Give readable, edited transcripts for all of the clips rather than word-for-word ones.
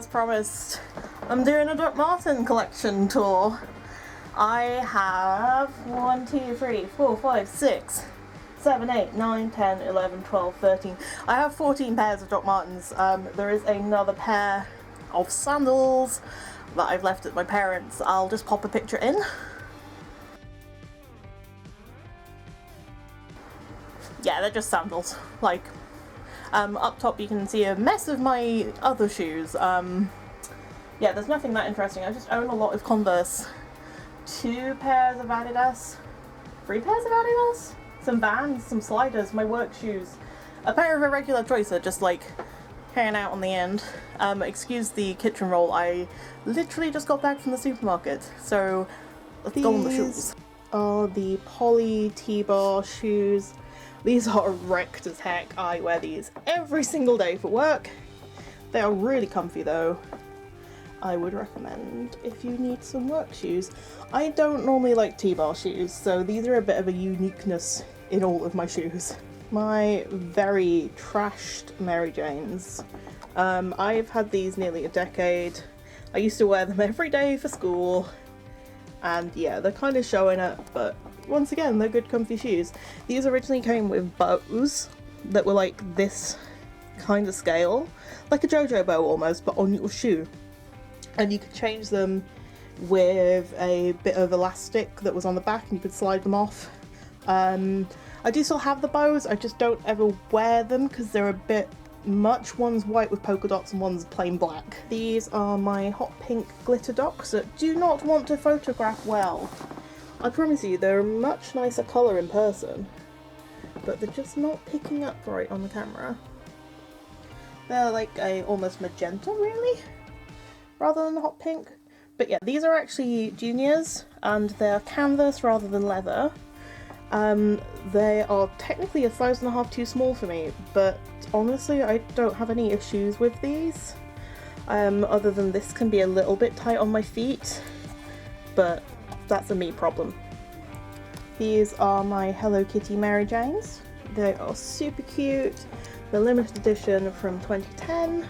as promised, I'm doing a Doc Martens collection tour. I have 1, 2, 3, 4, 5, 6, 7, 8, 9, 10, 11, 12, 13. I have 14 pairs of Doc Martens. There is another pair of sandals that I've left at my parents'. I'll just pop a picture in. Yeah, they're just sandals. Like, up top you can see a mess of my other shoes. Yeah, there's nothing that interesting. I just own a lot of Converse. 2 pairs of Adidas. 3 pairs of Adidas? Some Vans, some sliders, my work shoes. A pair of irregular choice are just like hanging out on the end. Excuse the kitchen roll, I literally just got back from the supermarket. So, let's go on the shoes. Are the Poly T-bar shoes. These are wrecked as heck. I wear these every single day for work. They are really comfy though. I would recommend if you need some work shoes. I don't normally like T-bar shoes, so these are a bit of a uniqueness in all of my shoes. My very trashed Mary Janes. I've had these nearly a decade. I used to wear them every day for school. And yeah, they're kind of showing it, but once again, they're good comfy shoes. These originally came with bows that were like this kind of scale, like a JoJo bow almost, but on your shoe. And you could change them with a bit of elastic that was on the back and you could slide them off. I do still have the bows, I just don't ever wear them because they're a bit much. One's white with polka dots and one's plain black. These are my hot pink glitter docs that do not want to photograph well. I promise you, they're a much nicer colour in person, but they're just not picking up right on the camera. They're like a almost magenta, really, rather than hot pink. But yeah, these are actually juniors, and they're canvas rather than leather. They are technically a size and a half too small for me, but honestly, I don't have any issues with these. Other than this can be a little bit tight on my feet, but that's a me problem. These are my Hello Kitty Mary Janes. They are super cute. They're limited edition from 2010.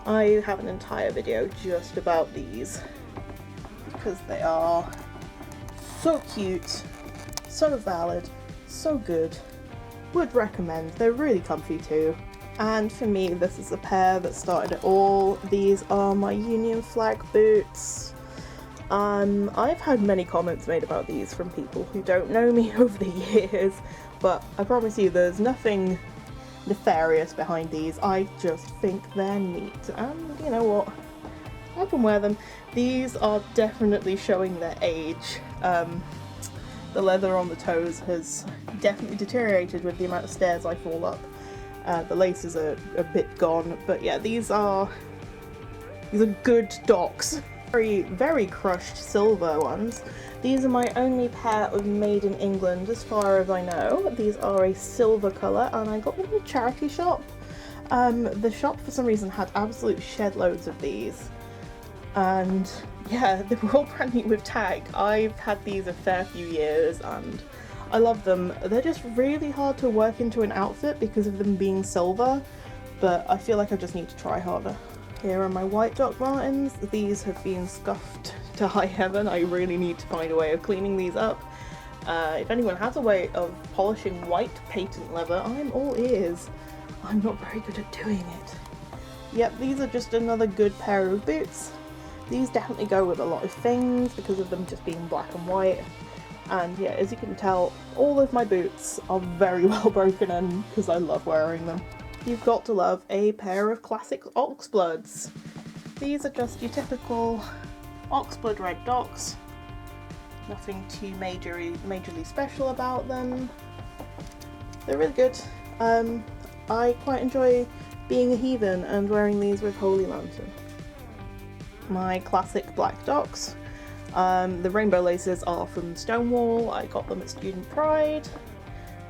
I have an entire video just about these because they are so cute, so valid, so good. Would recommend. They're really comfy too. And for me, this is a pair that started it all. These are my Union flag boots. I've had many comments made about these from people who don't know me over the years, but I promise you there's nothing nefarious behind these. I just think they're neat, and you know what? I can wear them. These are definitely showing their age. The leather on the toes has definitely deteriorated with the amount of stairs I fall up. The laces are a bit gone, but yeah, these are good docs. Very, very crushed silver ones. These are my only pair of made in England as far as I know. These are a silver colour and I got them in a charity shop. The shop for some reason had absolute shed loads of these. And yeah, they were all brand new with tag. I've had these a fair few years and I love them. They're just really hard to work into an outfit because of them being silver, but I feel like I just need to try harder. Here are my white Doc Martens. These have been scuffed to high heaven. I really need to find a way of cleaning these up. If anyone has a way of polishing white patent leather, I'm all ears. I'm not very good at doing it. Yep, these are just another good pair of boots. These definitely go with a lot of things because of them just being black and white. And yeah, as you can tell, all of my boots are very well broken in because I love wearing them. You've got to love a pair of classic Oxbloods. These are just your typical Oxblood red docs. Nothing too majorly special about them. They're really good. I quite enjoy being a heathen and wearing these with Holy Lantern. My classic black docs. The rainbow laces are from Stonewall. I got them at Student Pride.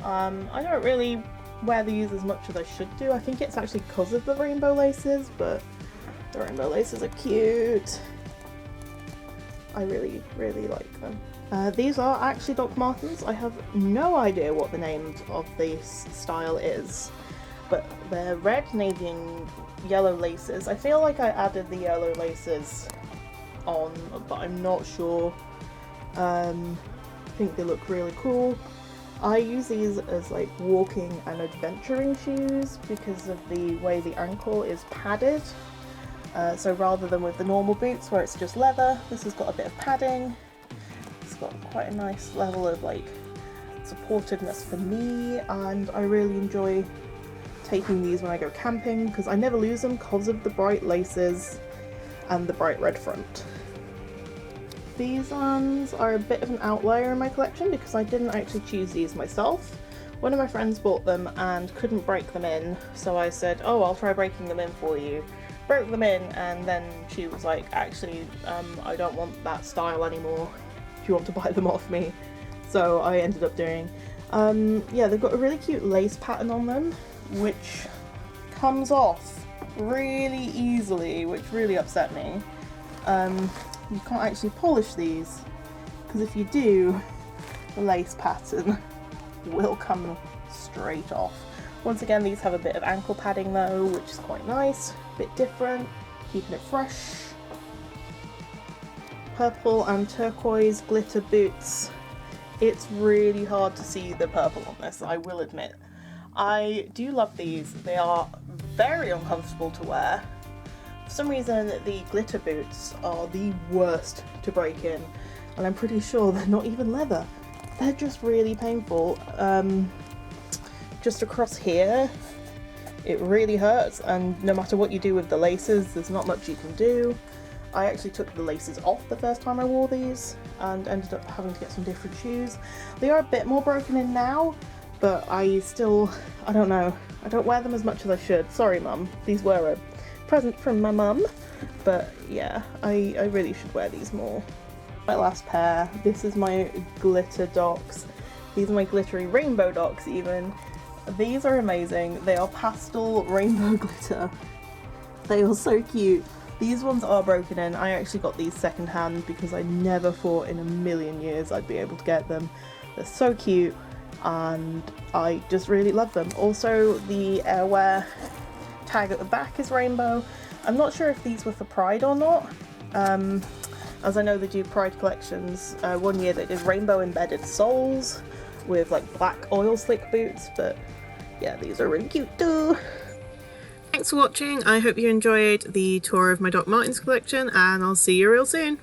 I don't really wear these as much as I should do. I think it's actually because of the rainbow laces, but the rainbow laces are cute. I really, really like them. These are actually Doc Martens. I have no idea what the name of this style is. but they're red, navy and yellow laces. I feel like I added the yellow laces on, but I'm not sure. I think they look really cool. I use these as like walking and adventuring shoes because of the way the ankle is padded. So rather than with the normal boots where it's just leather, this has got a bit of padding. It's got quite a nice level of like supportiveness for me, and I really enjoy taking these when I go camping because I never lose them because of the bright laces and the bright red front. These ones are a bit of an outlier in my collection because I didn't actually choose these myself. One of my friends bought them and couldn't break them in, so I said, oh, I'll try breaking them in for you. Broke them in, and then she was like, actually, I don't want that style anymore. Do you want to buy them off me? So I ended up doing. Yeah, they've got a really cute lace pattern on them, which comes off really easily, which really upset me. You can't actually polish these, because if you do, the lace pattern will come straight off. Once again, these have a bit of ankle padding though, which is quite nice, a bit different, keeping it fresh. Purple and turquoise glitter boots. It's really hard to see the purple on this, I will admit. I do love these. They are very uncomfortable to wear. For some reason, the glitter boots are the worst to break in, and I'm pretty sure they're not even leather. They're just really painful. Just across here, it really hurts, and no matter what you do with the laces, there's not much you can do. I actually took the laces off the first time I wore these and ended up having to get some different shoes. They are a bit more broken in now, but I don't know, I don't wear them as much as I should. Sorry mum, these were a present from my mum, but yeah, I really should wear these more. My last pair, this is my glitter Docs. These are my glittery rainbow Docs even. These are amazing. They are pastel rainbow glitter. They are so cute. These ones are broken in. I actually got these second hand because I never thought in a million years I'd be able to get them. They're so cute and I just really love them. Also, the airwear tag at the back is rainbow. I'm not sure if these were for Pride or not. As I know they do Pride collections. One year they did rainbow embedded soles with like black oil slick boots, but yeah, these are really cute too. Thanks for watching. I hope you enjoyed the tour of my Doc Martens collection, and I'll see you real soon.